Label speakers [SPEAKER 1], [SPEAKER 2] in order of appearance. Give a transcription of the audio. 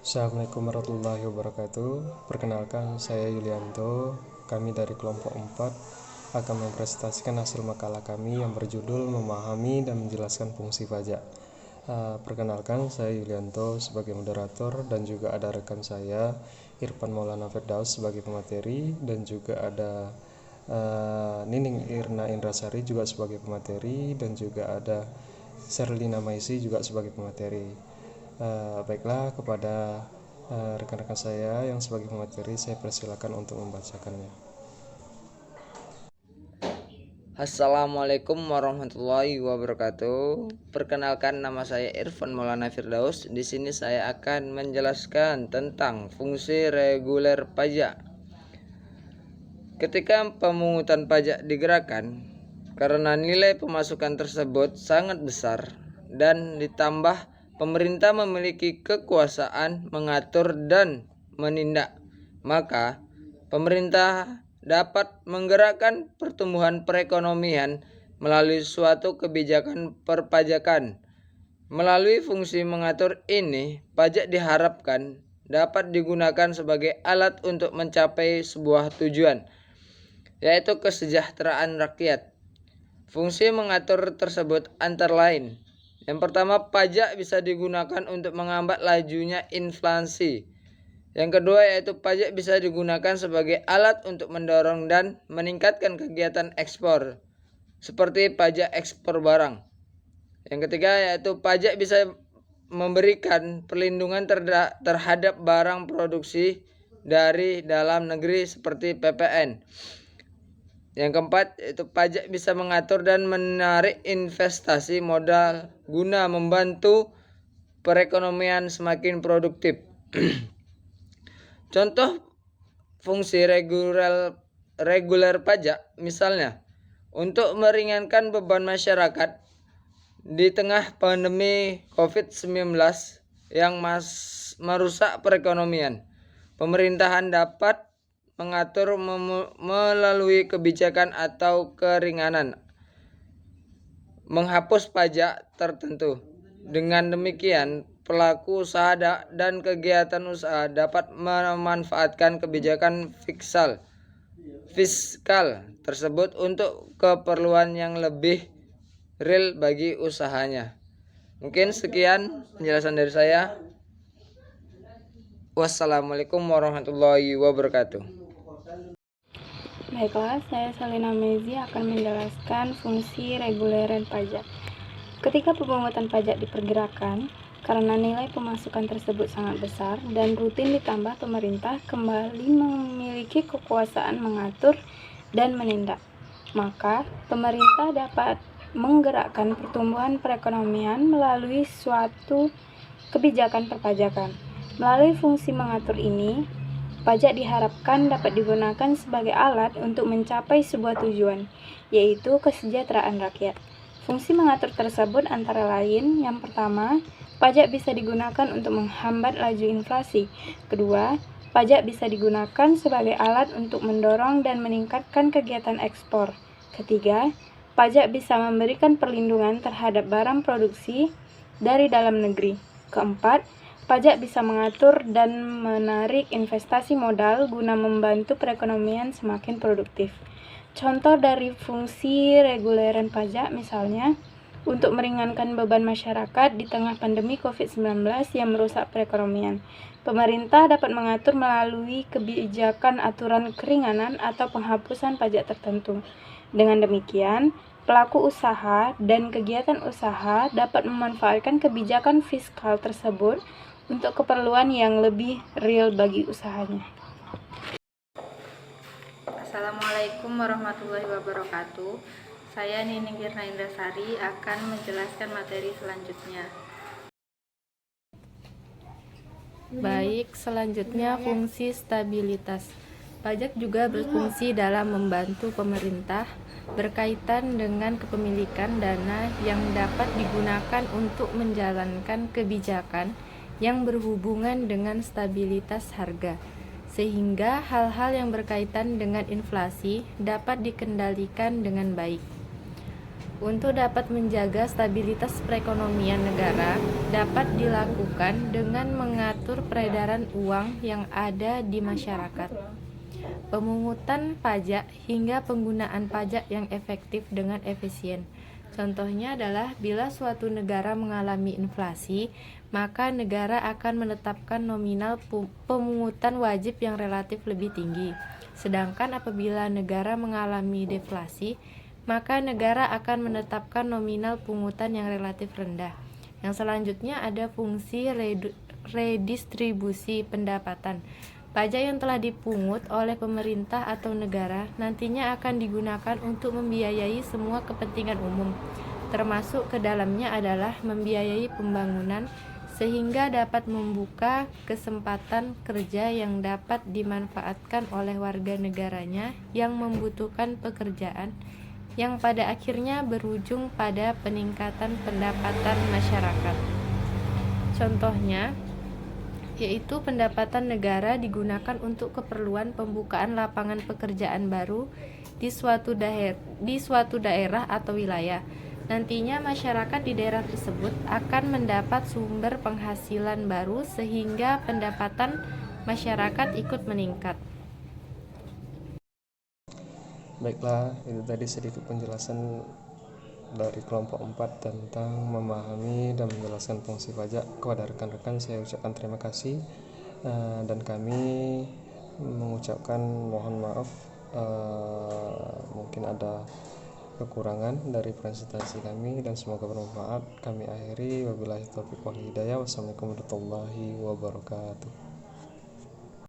[SPEAKER 1] Assalamualaikum warahmatullahi wabarakatuh. Perkenalkan, saya Yulianto. Kami dari kelompok 4 akan mempresentasikan hasil makalah kami yang berjudul Memahami dan Menjelaskan Fungsi Pajak. Perkenalkan, saya Yulianto sebagai moderator dan juga ada rekan saya Irfan Maulana Firdaus sebagai pemateri dan juga ada Nining Irna Indrasari juga sebagai pemateri dan juga ada Serlina Maisi juga sebagai pemateri. Baiklah, kepada rekan-rekan saya yang sebagai pemateri, saya persilakan untuk membacakannya.
[SPEAKER 2] Assalamualaikum warahmatullahi wabarakatuh. Perkenalkan, nama saya Irfan Maulana Firdaus. Di sini saya akan menjelaskan tentang fungsi reguler pajak. Ketika pemungutan pajak digerakkan, karena nilai pemasukan tersebut sangat besar dan ditambah pemerintah memiliki kekuasaan mengatur dan menindak, maka pemerintah dapat menggerakkan pertumbuhan perekonomian melalui suatu kebijakan perpajakan. Melalui fungsi mengatur ini, pajak diharapkan dapat digunakan sebagai alat untuk mencapai sebuah tujuan, yaitu kesejahteraan rakyat. Fungsi mengatur tersebut antara lain: yang pertama, pajak bisa digunakan untuk menghambat lajunya inflasi. Yang kedua, yaitu pajak bisa digunakan sebagai alat untuk mendorong dan meningkatkan kegiatan ekspor, seperti pajak ekspor barang. Yang ketiga, yaitu pajak bisa memberikan perlindungan terhadap barang produksi dari dalam negeri seperti PPN. Yang keempat, yaitu pajak bisa mengatur dan menarik investasi modal guna membantu perekonomian semakin produktif. Contoh fungsi reguler pajak, misalnya untuk meringankan beban masyarakat di tengah pandemi COVID-19 yang merusak perekonomian. Pemerintahan dapat mengatur melalui kebijakan atau keringanan, menghapus pajak tertentu. Dengan demikian, pelaku usaha dan kegiatan usaha dapat memanfaatkan kebijakan fiskal tersebut untuk keperluan yang lebih real bagi usahanya. Mungkin sekian penjelasan dari saya. Wassalamualaikum warahmatullahi wabarakatuh.
[SPEAKER 3] Baiklah, saya Salina Mezi akan menjelaskan fungsi reguleran pajak. Ketika pemungutan pajak diperkirakan, karena nilai pemasukan tersebut sangat besar dan rutin ditambah, pemerintah kembali memiliki kekuasaan mengatur dan menindak. Maka, pemerintah dapat menggerakkan pertumbuhan perekonomian melalui suatu kebijakan perpajakan. Melalui fungsi mengatur ini, pajak diharapkan dapat digunakan sebagai alat untuk mencapai sebuah tujuan, yaitu kesejahteraan rakyat. Fungsi mengatur tersebut antara lain: yang pertama, pajak bisa digunakan untuk menghambat laju inflasi. Kedua, pajak bisa digunakan sebagai alat untuk mendorong dan meningkatkan kegiatan ekspor. Ketiga, pajak bisa memberikan perlindungan terhadap barang produksi dari dalam negeri. Keempat, pajak bisa mengatur dan menarik investasi modal guna membantu perekonomian semakin produktif. Contoh dari fungsi reguleran pajak misalnya, untuk meringankan beban masyarakat di tengah pandemi COVID-19 yang merusak perekonomian. Pemerintah dapat mengatur melalui kebijakan aturan keringanan atau penghapusan pajak tertentu. Dengan demikian, pelaku usaha dan kegiatan usaha dapat memanfaatkan kebijakan fiskal tersebut untuk keperluan yang lebih real bagi usahanya.
[SPEAKER 4] Assalamualaikum warahmatullahi wabarakatuh. Saya Nining Irna Indrasari akan menjelaskan materi selanjutnya.
[SPEAKER 5] Baik, selanjutnya fungsi stabilitas. Pajak juga berfungsi dalam membantu pemerintah berkaitan dengan kepemilikan dana yang dapat digunakan untuk menjalankan kebijakan yang berhubungan dengan stabilitas harga, sehingga hal-hal yang berkaitan dengan inflasi dapat dikendalikan dengan baik. Untuk dapat menjaga stabilitas perekonomian negara, dapat dilakukan dengan mengatur peredaran uang yang ada di masyarakat, pemungutan pajak, hingga penggunaan pajak yang efektif dengan efisien. Contohnya adalah bila suatu negara mengalami inflasi, maka negara akan menetapkan nominal pemungutan wajib yang relatif lebih tinggi. Sedangkan apabila negara mengalami deflasi, maka negara akan menetapkan nominal pungutan yang relatif rendah. Yang selanjutnya ada fungsi redistribusi pendapatan. Pajak yang telah dipungut oleh pemerintah atau negara nantinya akan digunakan untuk membiayai semua kepentingan umum, termasuk ke dalamnya adalah membiayai pembangunan, sehingga dapat membuka kesempatan kerja yang dapat dimanfaatkan oleh warga negaranya yang membutuhkan pekerjaan, yang pada akhirnya berujung pada peningkatan pendapatan masyarakat. Contohnya yaitu pendapatan negara digunakan untuk keperluan pembukaan lapangan pekerjaan baru di suatu daerah atau wilayah. Nantinya masyarakat di daerah tersebut akan mendapat sumber penghasilan baru sehingga pendapatan masyarakat ikut meningkat.
[SPEAKER 1] Baiklah, itu tadi sedikit penjelasan dari kelompok 4 tentang memahami dan menjelaskan fungsi pajak. Kepada rekan-rekan saya ucapkan terima kasih, dan kami mengucapkan mohon maaf mungkin ada kekurangan dari presentasi kami, dan semoga bermanfaat. Kami akhiri, wabillahi taufiq wal hidayah. Wassalamualaikum warahmatullahi wabarakatuh.